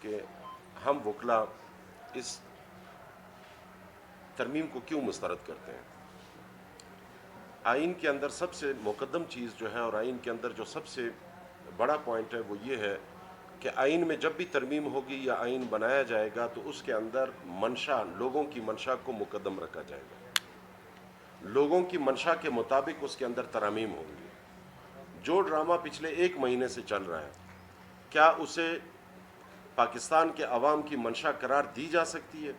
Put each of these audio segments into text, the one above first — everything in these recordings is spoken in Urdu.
کہ ہم وکلا اس ترمیم کو کیوں مسترد کرتے ہیں۔ آئین کے اندر سب سے مقدم چیز جو ہے اور آئین کے اندر جو سب سے بڑا پوائنٹ ہے وہ یہ ہے کہ آئین میں جب بھی ترمیم ہوگی یا آئین بنایا جائے گا تو اس کے اندر منشا، لوگوں کی منشا کو مقدم رکھا جائے گا، لوگوں کی منشا کے مطابق اس کے اندر ترامیم ہوں گی۔ جو ڈرامہ پچھلے 1 مہینے سے چل رہا ہے، کیا اسے پاکستان کے عوام کی منشا قرار دی جا سکتی ہے؟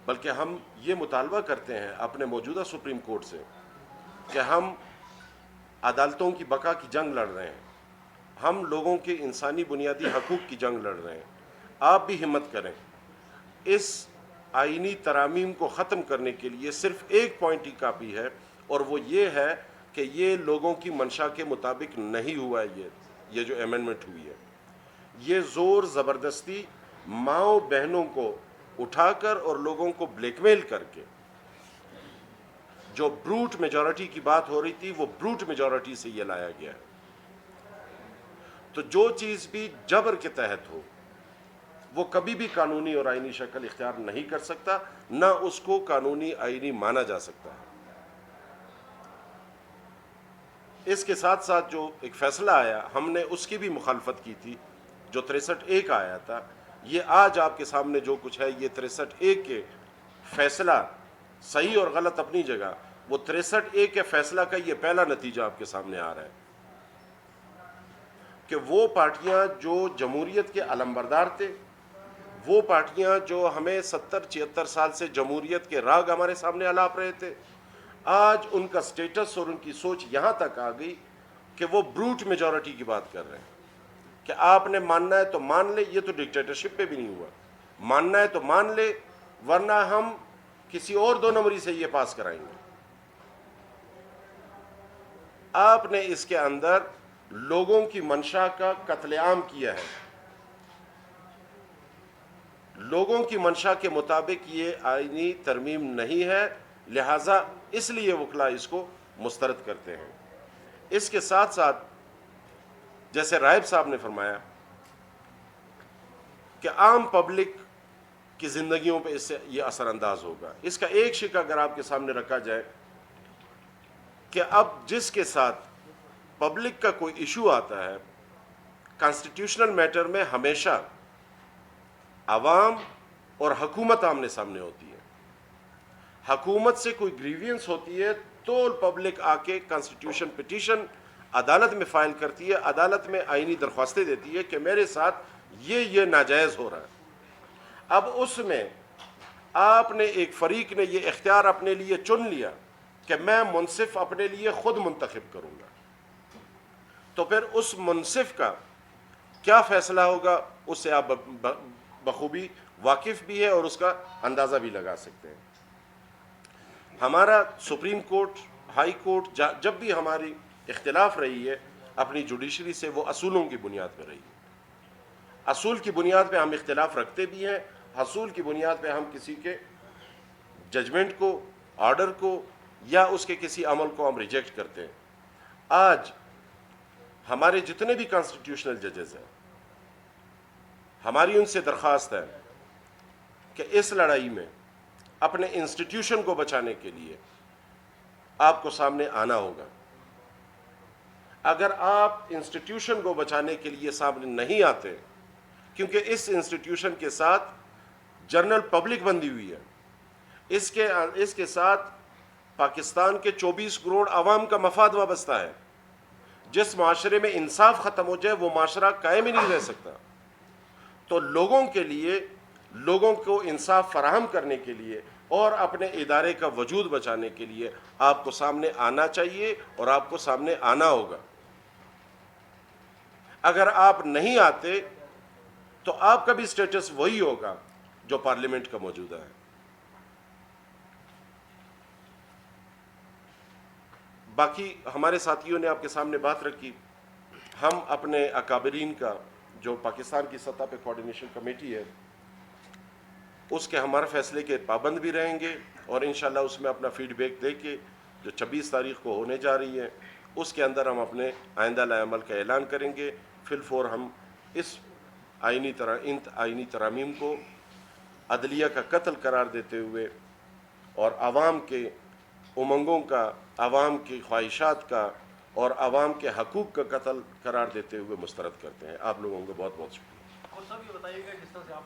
بلکہ ہم یہ مطالبہ کرتے ہیں اپنے موجودہ سپریم کورٹ سے کہ ہم عدالتوں کی بقا کی جنگ لڑ رہے ہیں، ہم لوگوں کے انسانی بنیادی حقوق کی جنگ لڑ رہے ہیں۔ آپ بھی ہمت کریں، اس آئینی ترامیم کو ختم کرنے کے لیے صرف ایک پوائنٹ ہی کافی ہے، اور وہ یہ ہے کہ یہ لوگوں کی منشا کے مطابق نہیں ہوا ہے۔ یہ جو امینڈمنٹ ہوئی ہے، یہ زور زبردستی ماؤں بہنوں کو اٹھا کر اور لوگوں کو بلیک میل کر کے، جو بروٹ میجورٹی کی بات ہو رہی تھی وہ بروٹ میجورٹی سے یہ لایا گیا ہے۔ تو جو چیز بھی جبر کے تحت ہو وہ کبھی بھی قانونی اور آئینی شکل اختیار نہیں کر سکتا، نہ اس کو قانونی آئینی مانا جا سکتا ہے۔ اس کے ساتھ ساتھ جو ایک فیصلہ آیا، ہم نے اس کی بھی مخالفت کی تھی، جو 63(a) کا آیا تھا۔ یہ آج آپ کے سامنے جو کچھ ہے، یہ 63(a) کے فیصلہ صحیح اور غلط اپنی جگہ، وہ 63(a) کے فیصلہ کا یہ پہلا نتیجہ آپ کے سامنے آ رہا ہے کہ وہ پارٹیاں جو جمہوریت کے علمبردار تھے، وہ پارٹیاں جو ہمیں 70-76 سال سے جمہوریت کے راگ ہمارے سامنے الاپ رہے تھے، آج ان کا سٹیٹس اور ان کی سوچ یہاں تک آ گئی کہ وہ بروٹ میجورٹی کی بات کر رہے ہیں کہ آپ نے ماننا ہے تو مان لے۔ یہ تو ڈکٹیٹرشپ پہ بھی نہیں ہوا، ماننا ہے تو مان لے ورنہ ہم کسی اور 2 نمبری سے یہ پاس کرائیں گے۔ آپ نے اس کے اندر لوگوں کی منشا کا قتل عام کیا ہے، لوگوں کی منشا کے مطابق یہ آئینی ترمیم نہیں ہے، لہٰذا اس لیے وکلا اس کو مسترد کرتے ہیں۔ اس کے ساتھ ساتھ جیسے رائب صاحب نے فرمایا کہ عام پبلک کی زندگیوں پہ اس سے یہ اثر انداز ہوگا۔ اس کا ایک شق اگر آپ کے سامنے رکھا جائے کہ اب جس کے ساتھ پبلک کا کوئی ایشو آتا ہے، کانسٹیٹیوشنل میٹر میں ہمیشہ عوام اور حکومت آمنے سامنے ہوتی ہے۔ حکومت سے کوئی گریوینس ہوتی ہے تو پبلک آ کے کانسٹیٹیوشن پٹیشن عدالت میں فائل کرتی ہے، عدالت میں آئینی درخواستیں دیتی ہے کہ میرے ساتھ یہ ناجائز ہو رہا ہے۔ اب اس میں آپ نے ایک فریق نے یہ اختیار اپنے لیے چن لیا کہ میں منصف اپنے لیے خود منتخب کروں گا، تو پھر اس منصف کا کیا فیصلہ ہوگا اس سے آپ بخوبی واقف بھی ہے اور اس کا اندازہ بھی لگا سکتے ہیں۔ ہمارا سپریم کورٹ، ہائی کورٹ جب بھی ہماری اختلاف رہی ہے اپنی جوڈیشری سے، وہ اصولوں کی بنیاد پہ رہی ہے۔ اصول کی بنیاد پہ ہم اختلاف رکھتے بھی ہیں، اصول کی بنیاد پہ ہم کسی کے ججمنٹ کو، آرڈر کو یا اس کے کسی عمل کو ہم ریجیکٹ کرتے ہیں۔ آج ہمارے جتنے بھی کانسٹیٹیوشنل ججز ہیں، ہماری ان سے درخواست ہے کہ اس لڑائی میں اپنے انسٹیٹیوشن کو بچانے کے لیے آپ کو سامنے آنا ہوگا۔ اگر آپ انسٹیٹیوشن کو بچانے کے لیے سامنے نہیں آتے، کیونکہ اس انسٹیٹیوشن کے ساتھ جنرل پبلک بندھی ہوئی ہے، اس کے ساتھ پاکستان کے 24 کروڑ عوام کا مفاد وابستہ ہے۔ جس معاشرے میں انصاف ختم ہو جائے وہ معاشرہ قائم ہی نہیں رہ سکتا۔ تو لوگوں کے لیے، لوگوں کو انصاف فراہم کرنے کے لیے اور اپنے ادارے کا وجود بچانے کے لیے آپ کو سامنے آنا چاہیے اور آپ کو سامنے آنا ہوگا۔ اگر آپ نہیں آتے تو آپ کا بھی سٹیٹس وہی ہوگا جو پارلیمنٹ کا موجودہ ہے۔ باقی ہمارے ساتھیوں نے آپ کے سامنے بات رکھی، ہم اپنے اکابرین کا جو پاکستان کی سطح پہ کوارڈینیشن کمیٹی ہے، اس کے ہمارے فیصلے کے پابند بھی رہیں گے اور انشاءاللہ اس میں اپنا فیڈ بیک دے کے جو 26 تاریخ کو ہونے جا رہی ہے اس کے اندر ہم اپنے آئندہ لائے عمل کا اعلان کریں گے۔ فی الفور ہم اس ان آئینی ترامیم کو عدلیہ کا قتل قرار دیتے ہوئے اور عوام کے امنگوں کا، عوام کی خواہشات کا اور عوام کے حقوق کا قتل قرار دیتے ہوئے مسترد کرتے ہیں۔ آپ لوگوں کو بہت بہت شکریہ۔ اور صاحب یہ بتائیے گا جس طرح سے آپ